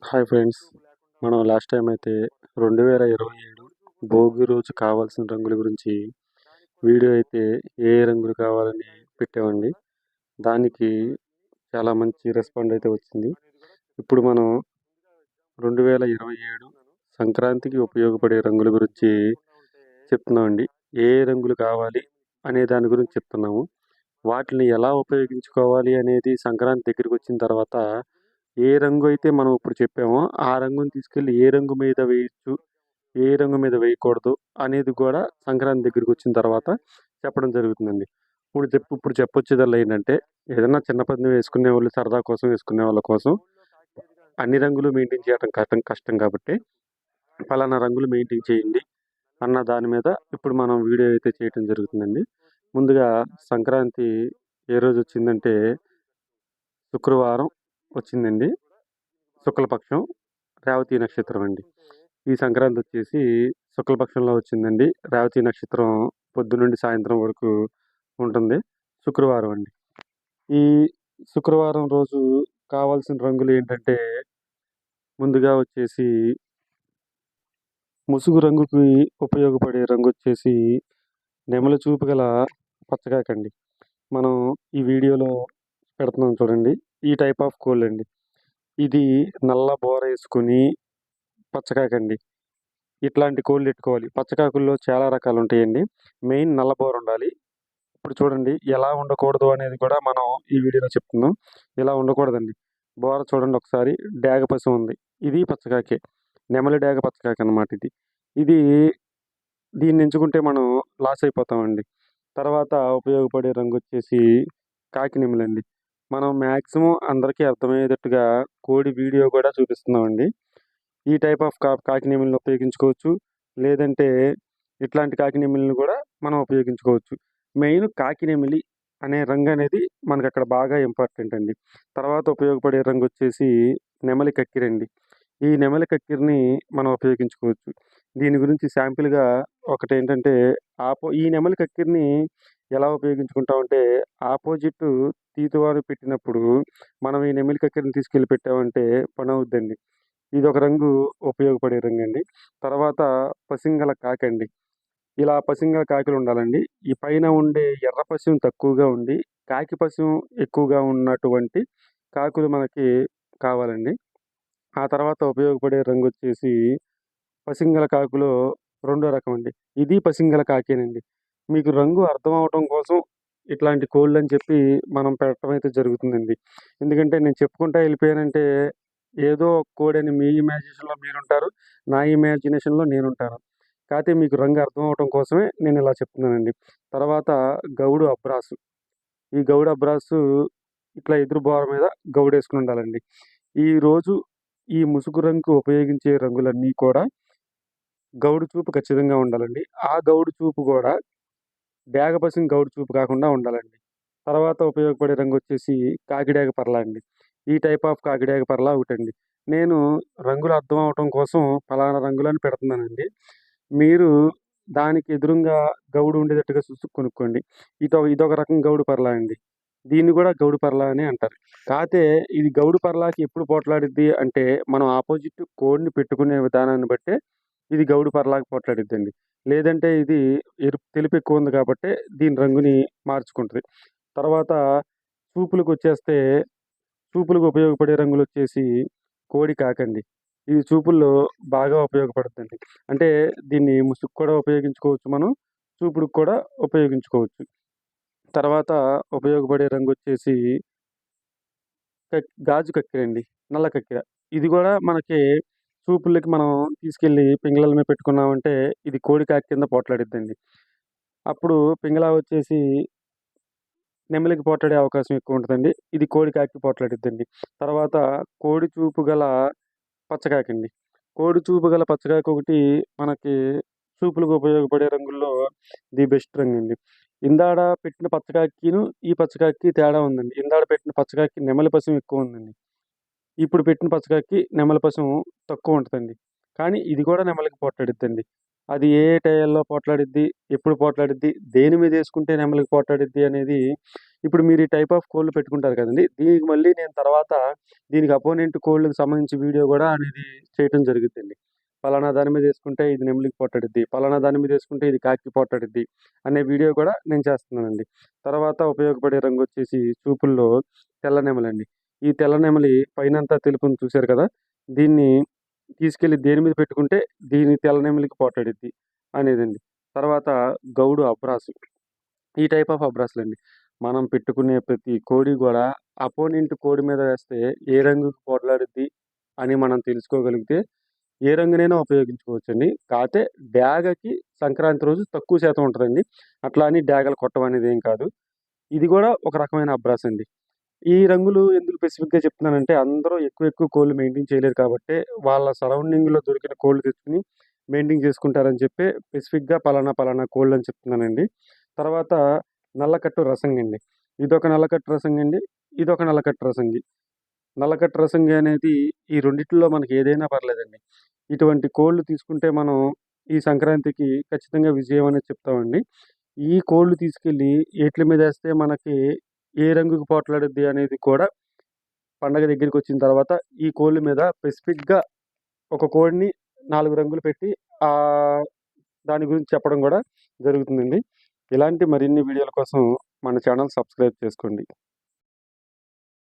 Hi friends, మనం last time అయితే 2027 భోగి రోజు కావాల్సిన రంగుల గురించి వీడియో అయితే ఏ ఏ రంగులు కావాలని పెట్టామండి. దానికి చాలా మంచి రెస్పాండ్ అయితే వచ్చింది. ఇప్పుడు మనం 2027 సంక్రాంతికి ఉపయోగపడే రంగుల గురించి చెప్తున్నామండి. ఏ ఏ రంగులు కావాలి అనే దాని గురించి చెప్తున్నాము. వాటిని ఎలా ఉపయోగించుకోవాలి అనేది సంక్రాంతి దగ్గరికి వచ్చిన తర్వాత ఏ రంగు అయితే మనం ఇప్పుడు చెప్పామో ఆ రంగుని తీసుకెళ్ళి ఏ రంగు మీద వేయొచ్చు, ఏ రంగు మీద వేయకూడదు అనేది కూడా సంక్రాంతి దగ్గరికి వచ్చిన తర్వాత చెప్పడం జరుగుతుందండి. ఇప్పుడు చెప్పొచ్చేదల్లా ఏంటంటే, ఏదైనా చిన్న పందెం వేసుకునే వాళ్ళు సరదా కోసం వేసుకునే వాళ్ళ కోసం అన్ని రంగులు మెయింటైన్ చేయడం కష్టం కష్టం కాబట్టి పలానా రంగులు మెయింటైన్ చేయండి అన్న దాని మీద ఇప్పుడు మనం వీడియో అయితే చేయటం జరుగుతుందండి. ముందుగా సంక్రాంతి ఏ రోజు వచ్చిందంటే శుక్రవారం వచ్చిందండి. శుక్లపక్షం, రేవతి నక్షత్రం అండి. ఈ సంక్రాంతి వచ్చేసి శుక్లపక్షంలో వచ్చిందండి. రేవతి నక్షత్రం పొద్దునుండి సాయంత్రం వరకు ఉంటుంది. శుక్రవారం అండి. ఈ శుక్రవారం రోజు కావాల్సిన రంగులు ఏంటంటే, ముందుగా వచ్చేసి ముసుగు రంగుకి ఉపయోగపడే రంగు వచ్చేసి నెమలి చూపు గల పచ్చకాకండి. మనం ఈ వీడియోలో పెడుతున్నాం చూడండి. ఈ టైప్ ఆఫ్ కోళ్ళు అండి. ఇది నల్ల బోర వేసుకుని పచ్చకాకండి. ఇట్లాంటి కోళ్ళు ఎట్టుకోవాలి. పచ్చకాకుల్లో చాలా రకాలు ఉంటాయండి. మెయిన్ నల్ల బోర ఉండాలి. ఇప్పుడు చూడండి ఎలా ఉండకూడదు అనేది కూడా మనం ఈ వీడియోలో చెప్తున్నాం. ఇలా ఉండకూడదండి. బోర చూడండి ఒకసారి, డేగ పసి ఉంది. ఇది పచ్చకాకే. నెమలి డేగ పచ్చకాకి అన్నమాట ఇది. ఇది దీన్ని ఎంచుకుంటే మనం లాస్ అయిపోతామండి. తర్వాత ఉపయోగపడే రంగు వచ్చేసి కాకి నెమలండి. మనం మ్యాక్సిమం అందరికీ అర్థమయ్యేటట్టుగా కోడి వీడియో కూడా చూపిస్తున్నామండి. ఈ టైప్ ఆఫ్ కాకి నెమలిని ఉపయోగించుకోవచ్చు. లేదంటే ఇట్లాంటి కాకి నెమలిని కూడా మనం ఉపయోగించుకోవచ్చు. మెయిన్ కాకి నెమలి అనే రంగు అనేది మనకు అక్కడ బాగా ఇంపార్టెంట్ అండి. తర్వాత ఉపయోగపడే రంగు వచ్చేసి నెమలి కక్కిరండి. ఈ నెమలి కక్కిరిని మనం ఉపయోగించుకోవచ్చు. దీని గురించి శాంపిల్‌గా ఒకటేంటంటే ఈ నెమలి కక్కిరిని ఎలా ఉపయోగించుకుంటామంటే, ఆపోజిట్ తీతువారు పెట్టినప్పుడు మనం ఈ నెమలి కక్కిరిని తీసుకెళ్ళి పెట్టామంటే పనవుద్దండి. ఇదొక రంగు ఉపయోగపడే రంగండి. తర్వాత పసింగల కాకండి. ఇలా పసింగల కాకులు ఉండాలండి. ఈ పైన ఉండే ఎర్ర పశుం తక్కువగా ఉండి, కాకి పశుం ఎక్కువగా ఉన్నటువంటి కాకులు మనకి కావాలండి. ఆ తర్వాత ఉపయోగపడే రంగొచ్చేసి పసింగల కాకులో రెండో రకం అండి. ఇది పసింగల కాకేనండి. మీకు రంగు అర్థం అవ్వటం కోసం ఇట్లాంటి కోళ్ళని చెప్పి మనం పెట్టడం అయితే జరుగుతుందండి. ఎందుకంటే నేను చెప్పుకుంటా వెళ్ళిపోయానంటే ఏదో ఒక కోడని మీ ఇమాజినేషన్‌లో మీరుంటారు. నా ఇమాజినేషన్‌లో నేనుంటాను. కాతే మీకు రంగు అర్థం అవ్వటం కోసమే నేను ఇలా చెప్తున్నానండి. తర్వాత గౌడు అబ్రాసు. ఈ గౌడు అబ్రాసు ఇట్లా ఎదురు బోర మీద గౌడేసుకొని ఉండాలండి. ఈరోజు ఈ ముసుగు రంగుకు ఉపయోగించే రంగులన్నీ కూడా గౌడు చూపు ఖచ్చితంగా ఉండాలండి. ఆ గౌడు చూపు గూడా డేగపసిన గౌడు చూపు కాకుండా ఉండాలండి. తర్వాత ఉపయోగపడే రంగొచ్చేసి కాకిడేగ పర్ల అండి. ఈ టైప్ ఆఫ్ కాకిడేగ పర్ల ఒకటండి. నేను రంగులు అర్థం అవ్వటం కోసం పలానా రంగులని పెడుతున్నానండి. మీరు దానికి ఎదురుంగా గౌడు ఉండేటట్టుగా చూసి కొనుక్కోండి. ఇదొక రకం గౌడు పర్ల అండి. దీన్ని గూడా గౌడు పర్ల అనే అంటారు. కాతే ఇది గౌడు పర్లాకి ఎప్పుడు పోట్లాడిద్ది అంటే, మనం ఆపోజిట్ కోడ్‌ని పెట్టుకునే విధానాన్ని బట్టే ఇది గౌడు పర్లాకి పోట్లాడిద్దండి. లేదంటే ఇది తెలుపు ఎక్కువుంది కాబట్టే దీని రంగుని మార్చుకుంటది. తర్వాత చూపులకొచ్చేస్తే, చూపులకు ఉపయోగపడే రంగులొచ్చేసి కోడి కాకండి. ఇది చూపుల్లో బాగా ఉపయోగపడుద్దండి. అంటే దీన్ని ముసుగుకు కూడా ఉపయోగించుకోవచ్చు మనం. చూపుడుకి కూడా ఉపయోగించుకోవచ్చు. తర్వాత ఉపయోగపడే రంగొచ్చేసి గాజు కక్కెరండి. నల్ల కక్కెర. ఇది గూడా మనకి చూపులకి మనం తీసుకెళ్ళి పింగళల మీద పెట్టుకున్నామంటే ఇది కోడి కాకి కింద పోట్లాడిద్దండి. అప్పుడు పింగళా వచ్చేసి నెమలికి పోట్లాడే అవకాశం ఎక్కువుంటదండి. ఇది కోడి కాకికి పోట్లాడిద్దండి. తర్వాత కోడి చూపు గల పచ్చకాకండి. కోడి చూపు గల పచ్చకాకి ఒకటి మనకి చూపులకు ఉపయోగపడే రంగుల్లో ది బెస్ట్ రంగండి. ఇందాడ పెట్టిన పచ్చకాకిను, ఈ పచ్చకాకి తేడా ఉందండి. ఇందాడ పెట్టిన పచ్చకాకి నెమలి పశం ఎక్కువుందండి. ఇప్పుడు పెట్టిన పచ్చకాకి నెమలి పశం తక్కువుంటదండి. కానీ ఇది కూడా నెమలికి పోట్లాడిద్దండి. అది ఏ ఏ టైంలో పోట్లాడిద్ది, ఎప్పుడు పోట్లాడిద్ది, దేని మీద వేసుకుంటే నెమలికి పోట్లాడిద్ది అనేది ఇప్పుడు మీరు ఈ టైప్ ఆఫ్ కోళ్ళు పెట్టుకుంటారు కదండి. దీనికి మళ్ళీ నేను తర్వాత దీనికి అపోనెంట్ కోళ్ళకి సంబంధించి వీడియో కూడా అనేది చేయటం జరుగుతుంది. పలానా దాని మీద వేసుకుంటే ఇది నెమలికి పోట్లాడిద్ది, పలానా దాని మీద వేసుకుంటే ఇది కాకి పోట్లాడిద్ది అనే వీడియో కూడా నేను చేస్తున్నానండి. తర్వాత ఉపయోగపడే రంగు వచ్చేసి చూపుల్లో తెల్ల నెమలండి. ఈ తెల్ల నెమలి పైనంతా తెలుపుని చూశారు కదా, దీన్ని తీసుకెళ్ళి దేని మీద పెట్టుకుంటే దీని తెల్ల నెమలికి పోట్లాడిద్ది అనేదండి. తర్వాత గౌడు అబ్రాసు. ఈ టైప్ ఆఫ్ అబ్రాసులండి. మనం పెట్టుకునే ప్రతి కోడి కూడా అపోనెంట్ కోడి మీద వేస్తే ఏ రంగుకి పోట్లాడిద్ది అని మనం తెలుసుకోగలిగితే ఏ రంగునైనా ఉపయోగించుకోవచ్చండి. కాతే డాగకి సంక్రాంతి రోజు తక్కువ శాతం ఉంటదండి. అట్లా అని డాగలు కొట్టడం అనేది ఏం కాదు. ఇది కూడా ఒక రకమైన అబ్రాస్ అండి. ఈ రంగులు ఎందుకు స్పెసిఫిక్‌గా చెప్తున్నానంటే అందరూ ఎక్కువ కోళ్ళు మెయింటైన్ చేయలేరు కాబట్టే వాళ్ళ సరౌండింగ్‌లో దొరికిన కోళ్ళు తెచ్చుకొని మెయింటైన్ చేసుకుంటారని చెప్పి స్పెసిఫిక్‌గా పలానా కోళ్ళని చెప్తున్నానండి. తర్వాత నల్లకట్టు రసంగి. ఇదొక నల్లకట్టు రసంగి. ఇదొక నల్లకట్టు రసంగి. నల్లకట్టు రసంగి అనేది ఈ రెండిట్లో మనకి ఏదైనా పర్లేదండి. ఇటువంటి కోళ్ళు తీసుకుంటే మనం ఈ సంక్రాంతికి ఖచ్చితంగా విజయం అనేది చెప్తామండి. ఈ కోళ్ళు తీసుకెళ్ళి ఈట్ల మీదేస్తే మనకి ఏ రంగుకి పోట్లాడిద్ది అనేది కూడా పండగ దగ్గరికొచ్చిన తర్వాత ఈ కోళ్ళ మీద స్పెసిఫిక్‌గా ఒక కోడిని 4 రంగులు పెట్టి ఆహ్, దాని గురించి చెప్పడం గూడా జరుగుతుందండి. ఇలాంటి మరిన్ని వీడియోల కోసం మన ఛానల్ సబ్స్క్రైబ్ చేసుకోండి.